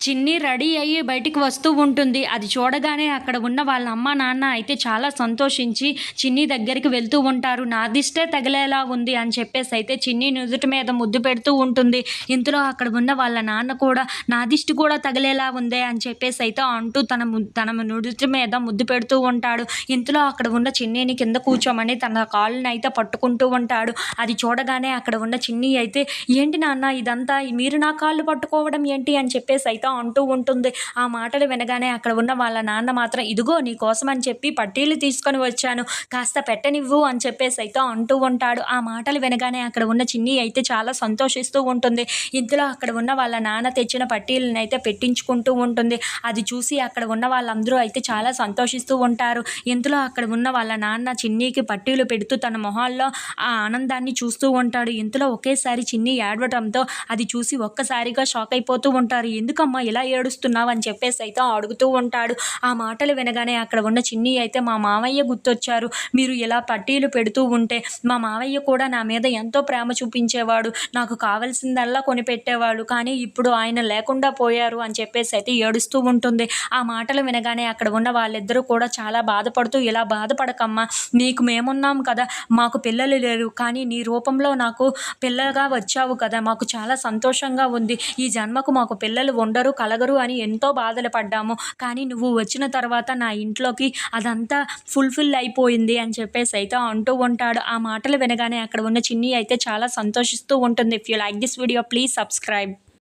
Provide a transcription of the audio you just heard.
చిన్ని రెడీ అయ్యి బయటికి వస్తూ ఉంటుంది. అది చూడగానే అక్కడ ఉన్న వాళ్ళ అమ్మ, నాన్న అయితే చాలా సంతోషించి చిన్ని దగ్గరికి వెళ్తూ ఉంటారు. నా దిష్టే తగిలేలా ఉంది అని చెప్పేసైతే చిన్ని నుదుటి మీద ముద్దు పెడుతూ ఉంటుంది. ఇంతలో అక్కడ ఉన్న వాళ్ళ నాన్న కూడా నా దిష్టి కూడా తగిలేలా ఉందే అని చెప్పేసైతే అంటూ తన నుదుటి మీద ముద్దు పెడుతూ ఉంటాడు. ఇంతలో అక్కడ ఉన్న చిన్నిని కింద కూర్చోమని తన కాళ్ళనైతే పట్టుకుంటూ ఉంటాడు. అది చూడగానే అక్కడ ఉన్న చిన్ని అయితే, "ఏంటి నాన్న ఇదంతా? మీరు నా కాళ్ళు పట్టుకోవడం ఏంటి?" అని చెప్పేసైతే అంటూ ఉంటుంది. ఆ మాటలు వినగానే అక్కడ ఉన్న వాళ్ళ నాన్న మాత్రం, "ఇదిగో నీ కోసం అని చెప్పి పట్టీలు తీసుకొని వచ్చాను, కాస్త పెట్టనివ్వు" అని చెప్పేసైతే అంటూ ఉంటాడు. ఆ మాటలు వినగానే అక్కడ ఉన్న చిన్ని అయితే చాలా సంతోషిస్తూ ఉంటుంది. ఇంతలో అక్కడ ఉన్న వాళ్ళ నాన్న తెచ్చిన పట్టీలను అయితే పెట్టించుకుంటూ ఉంటుంది. అది చూసి అక్కడ ఉన్న వాళ్ళందరూ అయితే చాలా సంతోషిస్తూ ఉంటారు. ఇంతలో అక్కడ ఉన్న వాళ్ళ నాన్న చిన్నికి పట్టీలు పెడుతూ తన మొహాల్లో ఆ ఆనందాన్ని చూస్తూ ఉంటాడు. ఇంతలో ఒకేసారి చిన్ని ఏడవటంతో అది చూసి ఒక్కసారిగా షాక్ అయిపోతూ ఉంటారు. "ఎందుకమ్మా ఇలా ఏడుస్తున్నావు?" అని చెప్పేసి అయితే అడుగుతూ ఉంటాడు. ఆ మాటలు వినగానే అక్కడ ఉన్న చిన్ని అయితే, "మా మామయ్య గుర్తొచ్చారు. మీరు ఇలా పట్టీలు పెడుతూ ఉంటే మా మామయ్య కూడా నా మీద ఎంతో ప్రేమ చూపించేవాడు. నాకు కావాల్సిందల్లా కొనిపెట్టేవాడు. కానీ ఇప్పుడు ఆయన లేకుండా పోయారు" అని చెప్పేసి అయితే ఏడుస్తూ ఉంటుంది. ఆ మాటలు వినగానే అక్కడ ఉన్న వాళ్ళిద్దరూ కూడా చాలా బాధపడుతూ, "ఇలా బాధపడకమ్మా, నీకు మేమున్నాం కదా, మాకు పిల్లలు లేరు, కానీ నీ రూపంలో నాకు పిల్లగా వచ్చావు కదా, మాకు చాలా సంతోషంగా ఉంది. ఈ జన్మకు మాకు పిల్లలు ఉండరు, కలగరు అని ఎంతో బాధలు పడ్డాము. కానీ నువ్వు వచ్చిన తర్వాత నా ఇంట్లోకి అదంతా ఫుల్ఫిల్ అయిపోయింది" అని చెప్పేసి అయితే అంటూ ఉంటాడు. ఆ మాటలు వినగానే అక్కడ ఉన్న చిన్ని అయితే చాలా సంతోషిస్తూ ఉంటుంది. If you like this video please subscribe.